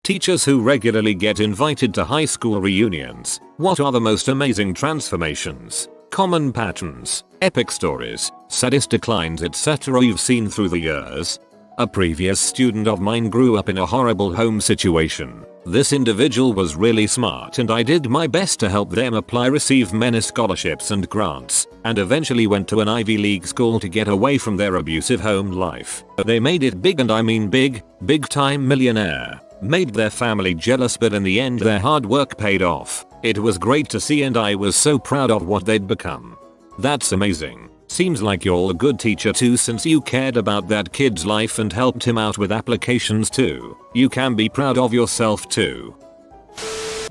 Teachers who regularly get invited to high school reunions. What are the most amazing transformations, common patterns, epic stories, sadistic lines, etc. you've seen through the years? A previous student of mine grew up in a horrible home situation. This individual was really smart and I did my best to help them receive many scholarships and grants, and eventually went to an Ivy League school to get away from their abusive home life. They made it big, and I mean big time millionaire. Made their family jealous, but in the end their hard work paid off. It was great to see and I was so proud of what they'd become. That's amazing. Seems like you're a good teacher too, since you cared about that kid's life and helped him out with applications too. You can be proud of yourself too.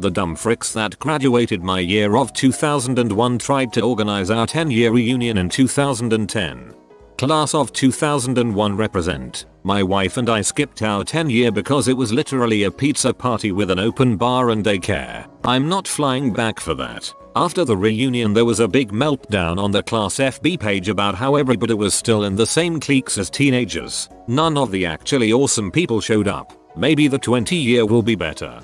The dumb fricks that graduated my year of 2001 tried to organize our 10-year reunion in 2010. Class of 2001 represent. My wife and I skipped our 10-year because it was literally a pizza party with an open bar and daycare. I'm not flying back for that. After the reunion there was a big meltdown on the class FB page about how everybody was still in the same cliques as teenagers. None of the actually awesome people showed up. Maybe the 20-year will be better.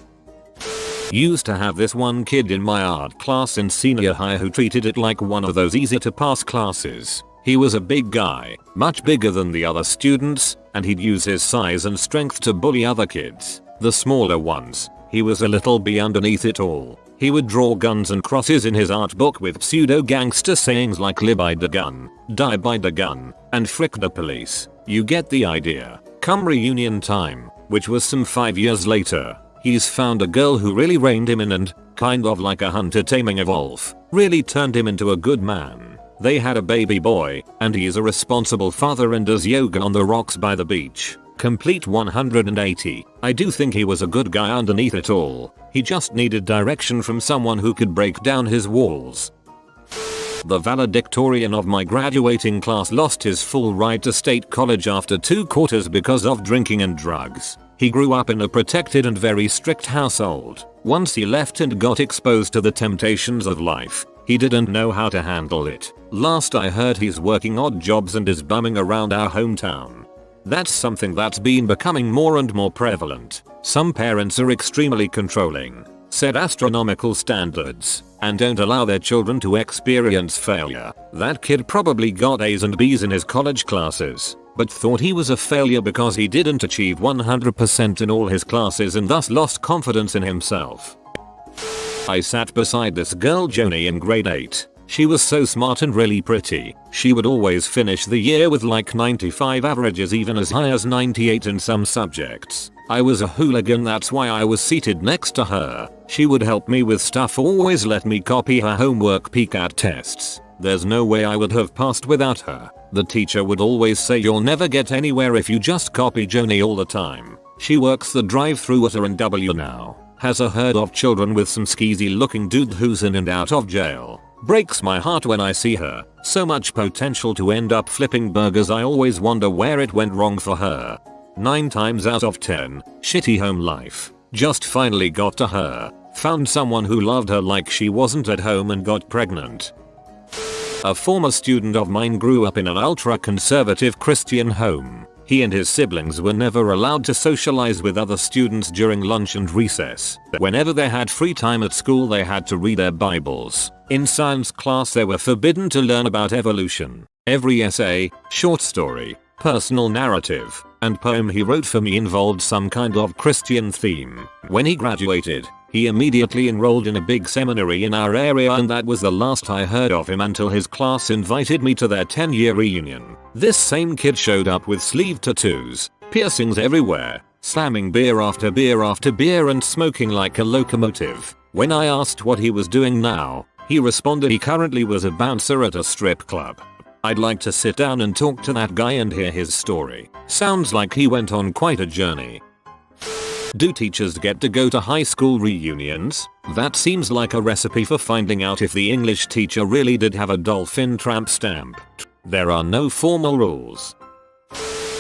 Used to have this one kid in my art class in senior high who treated it like one of those easy to pass classes. He was a big guy, much bigger than the other students, and he'd use his size and strength to bully other kids, the smaller ones. He was a little bee underneath it all. He would draw guns and crosses in his art book with pseudo-gangster sayings like "live by the gun," "die by the gun," and "frick the police." You get the idea. Come reunion time, which was some 5 years later, he's found a girl who really reined him in and, kind of like a hunter taming a wolf, really turned him into a good man. They had a baby boy, and he's a responsible father and does yoga on the rocks by the beach. Complete 180. I do think he was a good guy underneath it all. He just needed direction from someone who could break down his walls. The valedictorian of my graduating class lost his full ride to state college after 2 quarters because of drinking and drugs. He grew up in a protected and very strict household. Once he left and got exposed to the temptations of life, he didn't know how to handle it. Last I heard he's working odd jobs and is bumming around our hometown. That's something that's been becoming more and more prevalent. Some parents are extremely controlling, set astronomical standards, and don't allow their children to experience failure. That kid probably got A's and B's in his college classes, but thought he was a failure because he didn't achieve 100% in all his classes and thus lost confidence in himself. I sat beside this girl Joni in grade 8. She was so smart and really pretty. She would always finish the year with like 95 averages, even as high as 98 in some subjects. I was a hooligan, that's why I was seated next to her. She would help me with stuff, always let me copy her homework, peek at tests. There's no way I would have passed without her. The teacher would always say you'll never get anywhere if you just copy Joni all the time. She works the drive-thru at R&W now. Has a herd of children with some skeezy looking dude who's in and out of jail. Breaks my heart when I see her. So much potential to end up flipping burgers. I always wonder where it went wrong for her. 9 times out of 10, shitty home life. Just finally got to her. Found someone who loved her like she wasn't at home and got pregnant. A former student of mine grew up in an ultra-conservative Christian home. He and his siblings were never allowed to socialize with other students during lunch and recess. Whenever they had free time at school they had to read their Bibles. In science class they were forbidden to learn about evolution. Every essay, short story, personal narrative, and poem he wrote for me involved some kind of Christian theme. When he graduated, he immediately enrolled in a big seminary in our area, and that was the last I heard of him until his class invited me to their 10-year reunion. This same kid showed up with sleeve tattoos, piercings everywhere, slamming beer after beer after beer and smoking like a locomotive. When I asked what he was doing now, he responded he currently was a bouncer at a strip club. I'd like to sit down and talk to that guy and hear his story. Sounds like he went on quite a journey. Do teachers get to go to high school reunions? That seems like a recipe for finding out if the English teacher really did have a dolphin tramp stamp. There are no formal rules.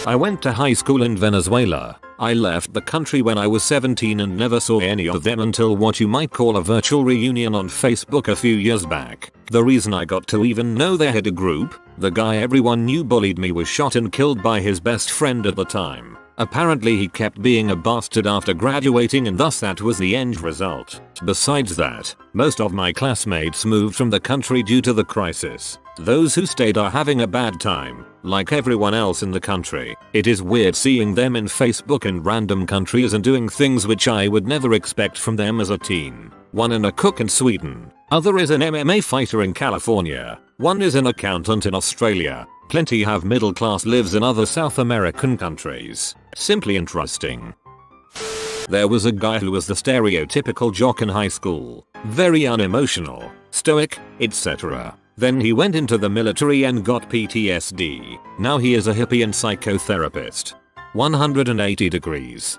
I went to high school in Venezuela. I left the country when I was 17 and never saw any of them until what you might call a virtual reunion on Facebook a few years back. The reason I got to even know they had a group, the guy everyone knew bullied me, was shot and killed by his best friend at the time. Apparently he kept being a bastard after graduating and thus that was the end result. Besides that, most of my classmates moved from the country due to the crisis. Those who stayed are having a bad time, like everyone else in the country. It is weird seeing them in Facebook in random countries and doing things which I would never expect from them as a teen. One is a cook in Sweden, other is an MMA fighter in California, one is an accountant in Australia. Plenty have middle class lives in other South American countries. Simply interesting. There was a guy who was the stereotypical jock in high school. Very unemotional, stoic, etc. Then he went into the military and got PTSD. Now he is a hippie and psychotherapist. 180 degrees.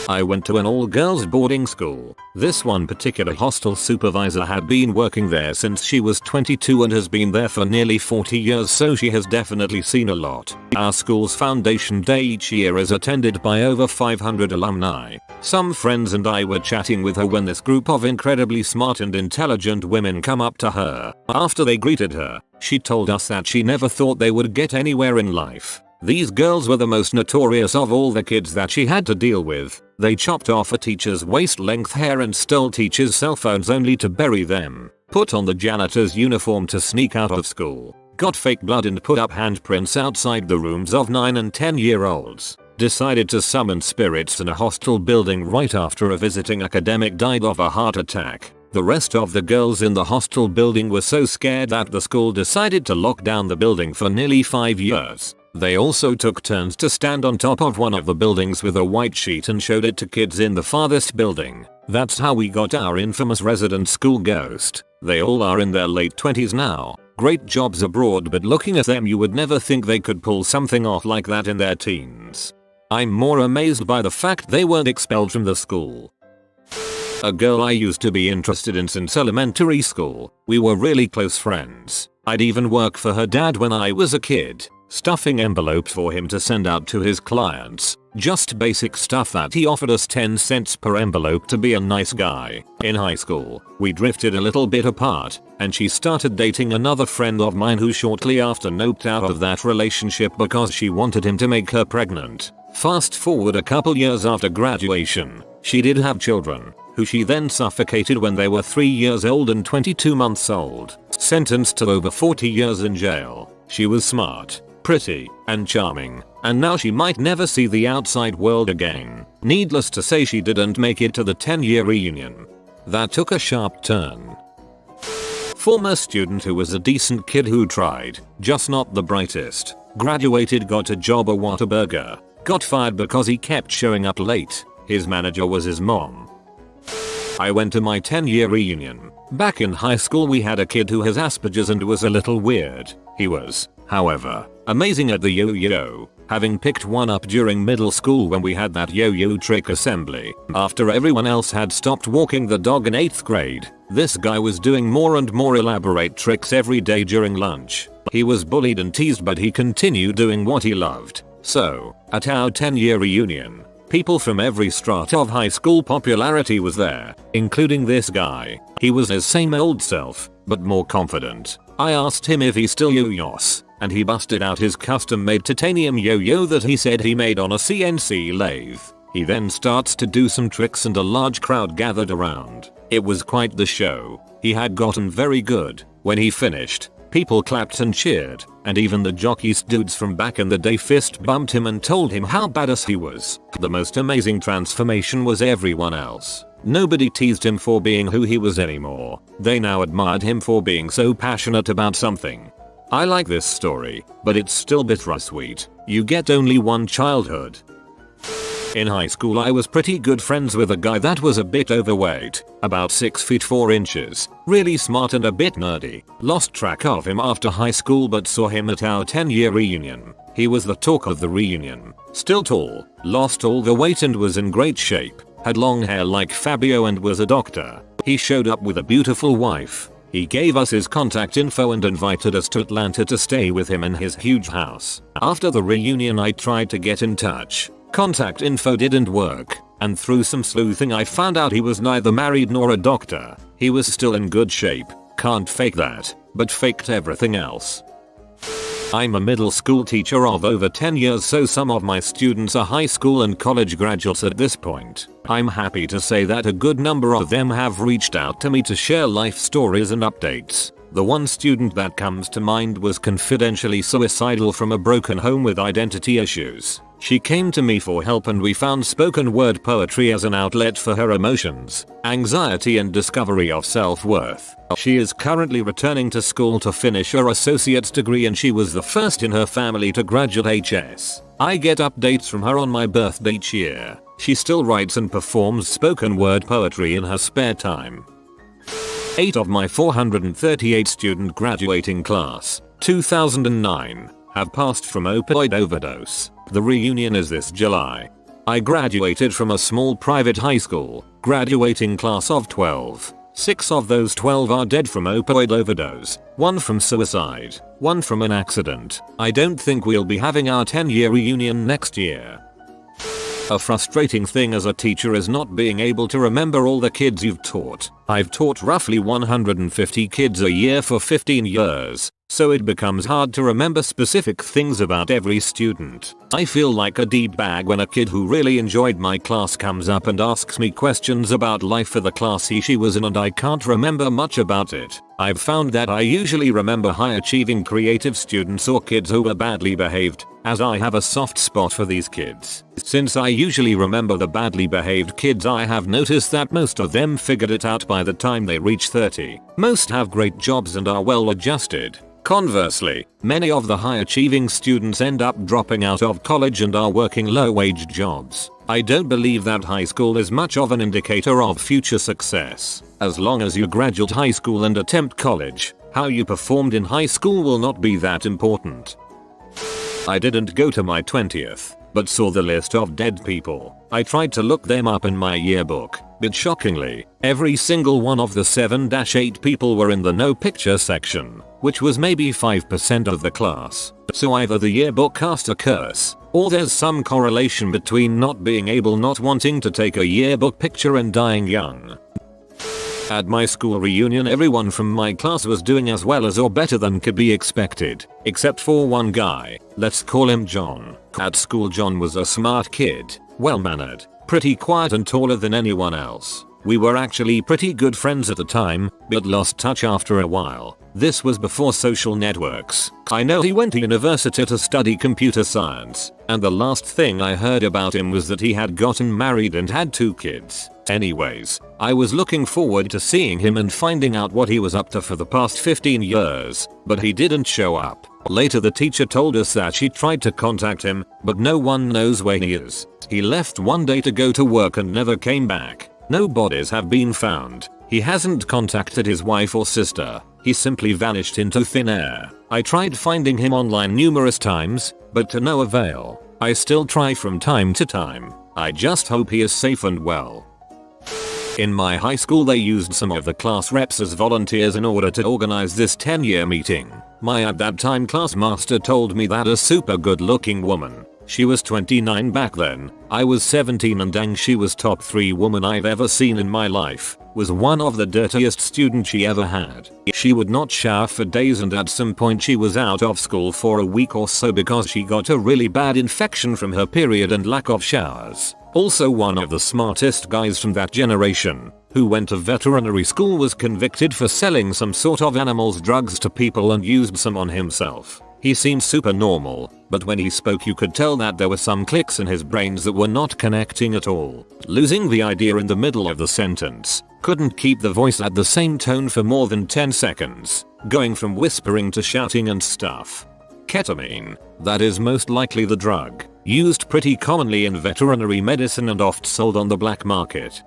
I went to an all-girls boarding school. This one particular hostel supervisor had been working there since she was 22 and has been there for nearly 40 years, so she has definitely seen a lot. Our school's foundation day each year is attended by over 500 alumni. Some friends and I were chatting with her when this group of incredibly smart and intelligent women come up to her. After they greeted her, she told us that she never thought they would get anywhere in life. These girls were the most notorious of all the kids that she had to deal with. They chopped off a teacher's waist-length hair and stole teachers' cell phones only to bury them. Put on the janitor's uniform to sneak out of school. Got fake blood and put up handprints outside the rooms of 9 and 10-year-olds. Decided to summon spirits in a hostel building right after a visiting academic died of a heart attack. The rest of the girls in the hostel building were so scared that the school decided to lock down the building for nearly 5 years. They also took turns to stand on top of one of the buildings with a white sheet and showed it to kids in the farthest building. That's how we got our infamous resident school ghost. They all are in their late 20s now. Great jobs abroad, but looking at them you would never think they could pull something off like that in their teens. I'm more amazed by the fact they weren't expelled from the school. A girl I used to be interested in since elementary school. We were really close friends. I'd even work for her dad when I was a kid. Stuffing envelopes for him to send out to his clients. Just basic stuff that he offered us 10 cents per envelope to be a nice guy. In high school, we drifted a little bit apart, and she started dating another friend of mine who shortly after noped out of that relationship because she wanted him to make her pregnant. Fast forward a couple years after graduation, she did have children, who she then suffocated when they were 3 years old and 22 months old. Sentenced to over 40 years in jail. She was smart, pretty, and charming, and now she might never see the outside world again. Needless to say, she didn't make it to the 10-year reunion. That took a sharp turn. Former student who was a decent kid who tried, just not the brightest. Graduated, got a job at Whataburger. Got fired because he kept showing up late. His manager was his mom. I went to my 10-year reunion. Back in high school we had a kid who has Asperger's and was a little weird. He was, however, amazing at the yo-yo, having picked one up during middle school when we had that yo-yo trick assembly. After everyone else had stopped walking the dog in 8th grade, this guy was doing more and more elaborate tricks every day during lunch. He was bullied and teased, but he continued doing what he loved. So, at our 10-year reunion, people from every strata of high school popularity was there, including this guy. He was his same old self, but more confident. I asked him if he still yo-yos, and he busted out his custom-made titanium yo-yo that he said he made on a CNC lathe. He then starts to do some tricks and a large crowd gathered around. It was quite the show. He had gotten very good. When he finished, people clapped and cheered, and even the jockeys dudes from back in the day fist bumped him and told him how badass he was. The most amazing transformation was everyone else. Nobody teased him for being who he was anymore. They now admired him for being so passionate about something. I like this story, but it's still bittersweet. You get only one childhood. In high school I was pretty good friends with a guy that was a bit overweight, about 6 feet 4 inches, really smart and a bit nerdy. Lost track of him after high school but saw him at our 10-year reunion. He was the talk of the reunion. Still tall, lost all the weight and was in great shape, had long hair like Fabio and was a doctor. He showed up with a beautiful wife. He gave us his contact info and invited us to Atlanta to stay with him in his huge house. After the reunion I tried to get in touch. Contact info didn't work, and through some sleuthing I found out he was neither married nor a doctor. He was still in good shape, can't fake that, but faked everything else. I'm a middle school teacher of over 10 years, so some of my students are high school and college graduates at this point. I'm happy to say that a good number of them have reached out to me to share life stories and updates. The one student that comes to mind was confidentially suicidal from a broken home with identity issues. She came to me for help and we found spoken word poetry as an outlet for her emotions, anxiety and discovery of self-worth. She is currently returning to school to finish her associate's degree and she was the first in her family to graduate HS. I get updates from her on my birthday each year. She still writes and performs spoken word poetry in her spare time. 8 of my 438 student graduating class, 2009, have passed from opioid overdose. The reunion is this July. I graduated from a small private high school, graduating class of 12. 6 of those 12 are dead from opioid overdose, 1 from suicide, 1 from an accident. I don't think we'll be having our 10-year reunion next year. A frustrating thing as a teacher is not being able to remember all the kids you've taught. I've taught roughly 150 kids a year for 15 years, so it becomes hard to remember specific things about every student. I feel like a d-bag when a kid who really enjoyed my class comes up and asks me questions about life for the class she was in and I can't remember much about it. I've found that I usually remember high achieving creative students or kids who were badly behaved, as I have a soft spot for these kids. Since I usually remember the badly behaved kids, I have noticed that most of them figured it out by the time they reach 30. Most have great jobs and are well adjusted. Conversely, many of the high-achieving students end up dropping out of college and are working low-wage jobs. I don't believe that high school is much of an indicator of future success. As long as you graduate high school and attempt college, how you performed in high school will not be that important. I didn't go to my 20th, but saw the list of dead people. I tried to look them up in my yearbook, but shockingly, every single one of the 7-8 people were in the no picture section, which was maybe 5% of the class. So either the yearbook cast a curse, or there's some correlation between not being able, not wanting to take a yearbook picture and dying young. At my school reunion, everyone from my class was doing as well as or better than could be expected, except for one guy. Let's call him John. At school, John was a smart kid, well-mannered, pretty quiet and taller than anyone else. We were actually pretty good friends at the time, but lost touch after a while. This was before social networks. I know he went to university to study computer science, and the last thing I heard about him was that he had gotten married and had 2 kids. Anyways, I was looking forward to seeing him and finding out what he was up to for the past 15 years, but he didn't show up. Later the teacher told us that she tried to contact him, but no one knows where he is. He left one day to go to work and never came back. No bodies have been found. He hasn't contacted his wife or sister. He simply vanished into thin air. I tried finding him online numerous times, but to no avail. I still try from time to time. I just hope he is safe and well. In my high school, they used some of the class reps as volunteers in order to organize this 10-year meeting. My at that time class master told me that a super good looking woman, she was 29 back then, I was 17, and dang, she was top 3 woman I've ever seen in my life, was one of the dirtiest students she ever had. She would not shower for days, and at some point she was out of school for a week or so because she got a really bad infection from her period and lack of showers. Also, one of the smartest guys from that generation, who went to veterinary school, was convicted for selling some sort of animal's drugs to people and used some on himself. He seemed super normal, but when he spoke you could tell that there were some clicks in his brains that were not connecting at all. Losing the idea in the middle of the sentence. Couldn't keep the voice at the same tone for more than 10 seconds. Going from whispering to shouting and stuff. Ketamine, that is most likely the drug, used pretty commonly in veterinary medicine and oft sold on the black market.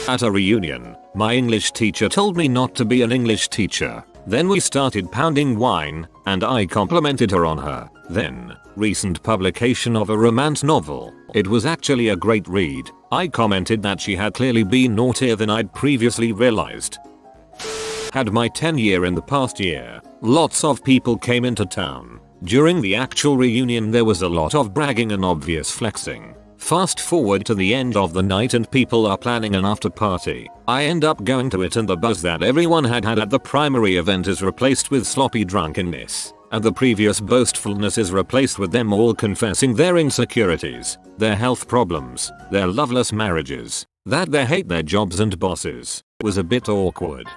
At a reunion, my English teacher told me not to be an English teacher. Then we started pounding wine, and I complimented her on her then recent publication of a romance novel. It was actually a great read. I commented that she had clearly been naughtier than I'd previously realized. Had my 10-year in the past year. Lots of people came into town. During the actual reunion there was a lot of bragging and obvious flexing. Fast forward to the end of the night and people are planning an after party. I end up going to it, and the buzz that everyone had at the primary event is replaced with sloppy drunkenness. and the previous boastfulness is replaced with them all confessing their insecurities, their health problems, their loveless marriages, that they hate their jobs and bosses. It was a bit awkward.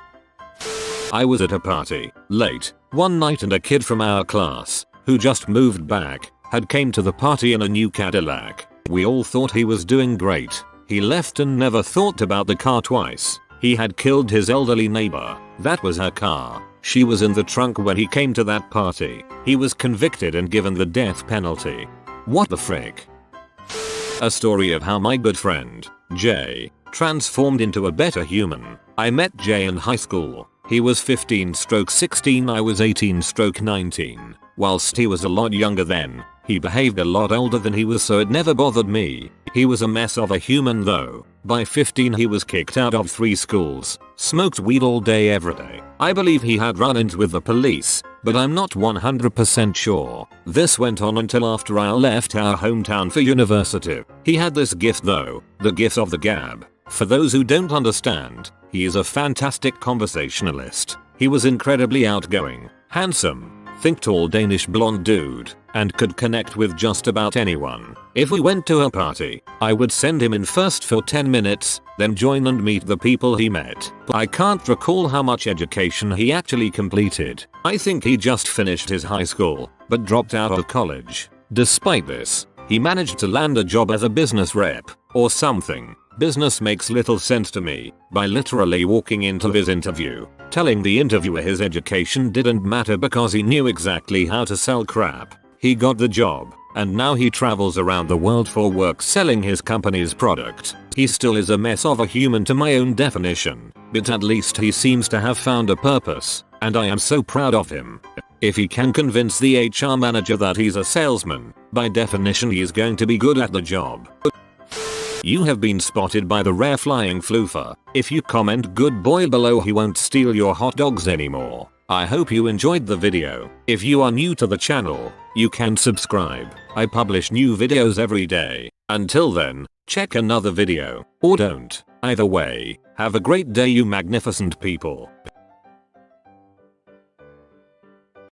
I was at a party, late, one night, and a kid from our class, who just moved back, had came to the party in a new Cadillac. We all thought he was doing great. He left and never thought about the car twice. He had killed his elderly neighbor. That was her car. She was in the trunk when he came to that party. He was convicted and given the death penalty. What the frick? A story of how my good friend, Jay, transformed into a better human. I met Jay in high school. He was 15/16, I was 18/19. Whilst he was a lot younger then, he behaved a lot older than he was, so it never bothered me. He was a mess of a human though. By 15 he was kicked out of 3 schools, smoked weed all day every day. I believe he had run-ins with the police, but I'm not 100% sure. This went on until after I left our hometown for university. He had this gift though, the gift of the gab. For those who don't understand, he is a fantastic conversationalist. He was incredibly outgoing, handsome, think tall Danish blonde dude, and could connect with just about anyone. If we went to a party, I would send him in first for 10 minutes, then join and meet the people he met. I can't recall how much education he actually completed. I think he just finished his high school, but dropped out of college. Despite this, he managed to land a job as a business rep, or something. Business makes little sense to me, by literally walking into his interview, telling the interviewer his education didn't matter because he knew exactly how to sell crap. He got the job, and now he travels around the world for work selling his company's product. He still is a mess of a human to my own definition, but at least he seems to have found a purpose, and I am so proud of him. If he can convince the HR manager that he's a salesman, by definition he is going to be good at the job. You have been spotted by the rare flying floofer. If you comment good boy below, he won't steal your hot dogs anymore. I hope you enjoyed the video. If you are new to the channel, you can subscribe. I publish new videos every day. Until then, check another video, or don't. Either way, have a great day you magnificent people.